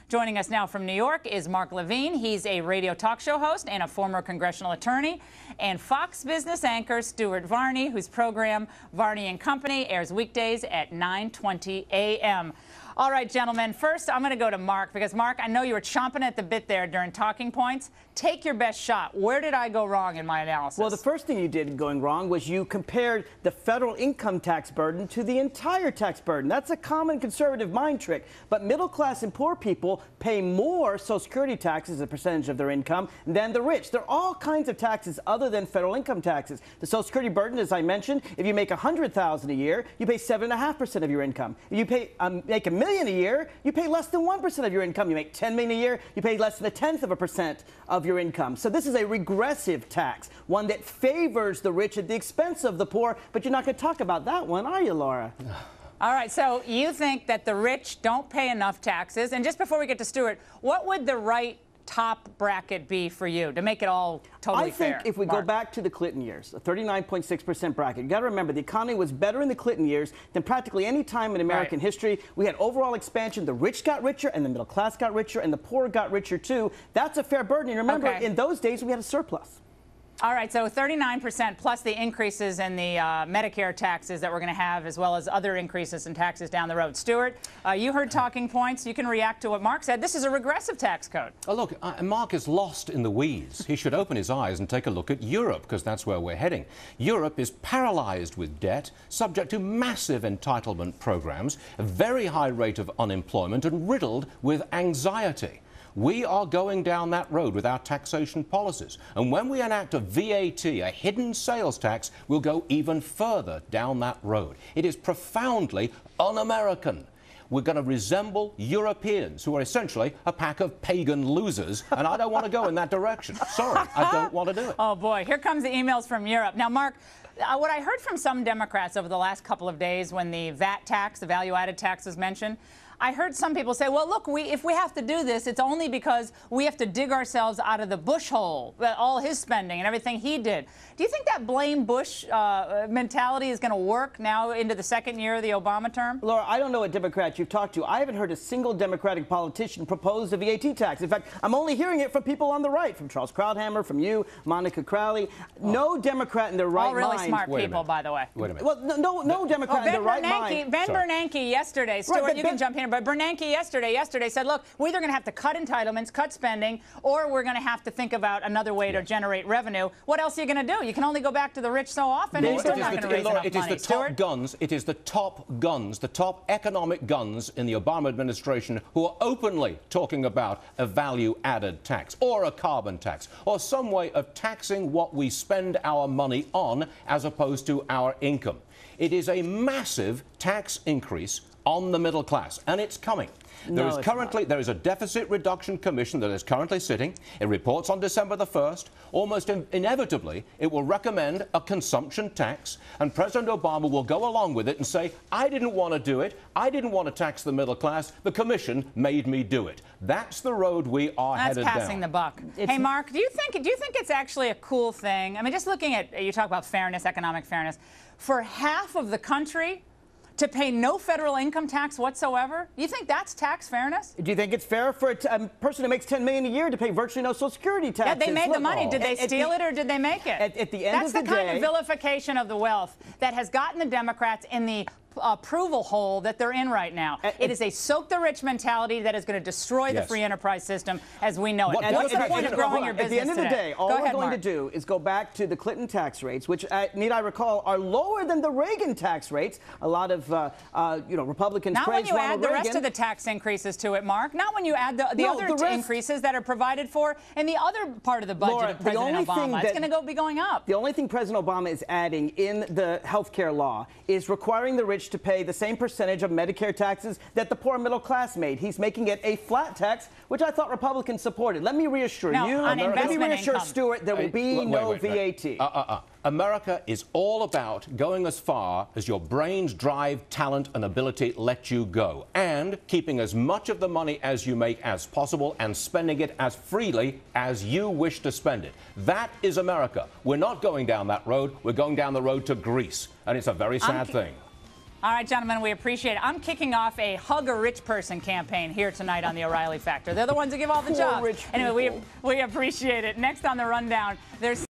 Joining us now from New York is Mark Levine. He's a radio talk show host and a former congressional attorney. And Fox Business anchor Stuart Varney, whose program Varney and Company airs weekdays at 9:20 a.m. All right, gentlemen, first I'm going to go to Mark, because Mark, I know you were chomping at the bit there during talking points. Take your best shot. Where did I go wrong in my analysis? Well, the first thing you did going wrong was you compared the federal income tax burden to the entire tax burden. That's a common conservative mind trick. But middle class and poor people pay more Social Security taxes as a percentage of their income than the rich. There are all kinds of taxes other than federal income taxes. The Social Security burden, as I mentioned, if you make $100,000 a year, you pay 7.5% of your income. If you make $1 million a year, you pay less than 1% of your income. You make $10 million a year, you pay less than 1/10% of your income. So this is a regressive tax, one that favors the rich at the expense of the poor. But you're not going to talk about that one, are you, Laura? All right, so you think that the rich don't pay enough taxes. And just before we get to Stuart, what would the right top bracket be for you to make it all totally fair? I think if we go back to the Clinton years, a 39.6% bracket, you got to remember the economy was better in the Clinton years than practically any time in American history. We had overall expansion. The rich got richer and the middle class got richer and the poor got richer too. That's a fair burden. And remember, in those days we had a surplus. All right, so 39% plus the increases in the Medicare taxes that we're going to have, as well as other increases in taxes down the road. Stuart, you heard talking points. You can react to what Mark said. This is a regressive tax code. Oh, look, Mark is lost in the weeds. He should open his eyes and take a look at Europe, because that's where we're heading. Europe is paralyzed with debt, subject to massive entitlement programs, a very high rate of unemployment, and riddled with anxiety. We are going down that road with our taxation policies. And when we enact a VAT, a hidden sales tax, we'll go even further down that road. It is profoundly un-American. We're going to resemble Europeans, who are essentially a pack of pagan losers, and I don't want to go in that direction. Sorry, I don't want to do it. Oh, boy, here comes the emails from Europe. Now, Mark, what I heard from some Democrats over the last couple of days when the VAT tax, the value-added tax, was mentioned, I heard some people say, well, look, if we have to do this, it's only because we have to dig ourselves out of the Bush hole, all his spending and everything he did. Do you think that blame Bush mentality is going to work now into the second year of the Obama term? Laura, I don't know what Democrats you've talked to. I haven't heard a single Democratic politician propose a VAT tax. In fact, I'm only hearing it from people on the right, from Charles Krauthammer, from you, Monica Crowley. No Democrat in their right mind. All really smart people, by the way. Wait a minute. Well, no Democrat in their right mind. Ben Bernanke yesterday, Stuart, you can jump in, but Bernanke yesterday said, look, we're either going to have to cut entitlements, cut spending, or we're going to have to think about another way to generate revenue. What else are you going to do? You can only go back to the rich so often, and you're still not going to raise enough money. It is the top guns, it is the top guns, the top economic guns in the Obama administration who are openly talking about a value-added tax or a carbon tax or some way of taxing what we spend our money on as opposed to our income. It is a massive tax increase on the middle class, and it's coming. There is a deficit reduction commission that is currently sitting. It reports on December the 1st. Almost inevitably, it will recommend a consumption tax, and President Obama will go along with it and say, I didn't want to do it. I didn't want to tax the middle class. The commission made me do it. That's the road we are headed down. That's passing the buck. Hey, Mark, do you think it's actually a cool thing? I mean, just looking at, you talk about fairness, economic fairness, for half of the country to pay no federal income tax whatsoever? You think that's tax fairness? Do you think it's fair for a person who makes $10 million a year to pay virtually no Social Security taxes? Yeah, they made the money. Did they steal it or did they make it? At the end of the day, that's the kind of vilification of the wealth that has gotten the Democrats in the approval hole that they're in right now. It is a soak the rich mentality that is going to destroy the free enterprise system as we know it. What's the point of growing your business today? At the end of the day, all we're going to do is go back to the Clinton tax rates, which, need I recall, are lower than the Reagan tax rates. A lot of, Republicans praise Ronald Reagan. Not when you add the rest of the tax increases to it, Mark. Not when you add the other increases that are provided for in the other part of the budget of President Obama. It's going to be going up. The only thing President Obama is adding in the health care law is requiring the rich to pay the same percentage of Medicare taxes that the poor middle class made. He's making it a flat tax, which I thought Republicans supported. Let me reassure you, let me reassure Stuart, there will be no VAT. America is all about going as far as your brains, drive, talent, and ability let you go, and keeping as much of the money as you make as possible and spending it as freely as you wish to spend it. That is America. We're not going down that road. We're going down the road to Greece, and it's a very sad thing. All right, gentlemen, we appreciate it. I'm kicking off a Hug a Rich Person campaign here tonight on the O'Reilly Factor. They're the ones who give all the Poor jobs. rich Anyway, people. we appreciate it. Next on the rundown, there's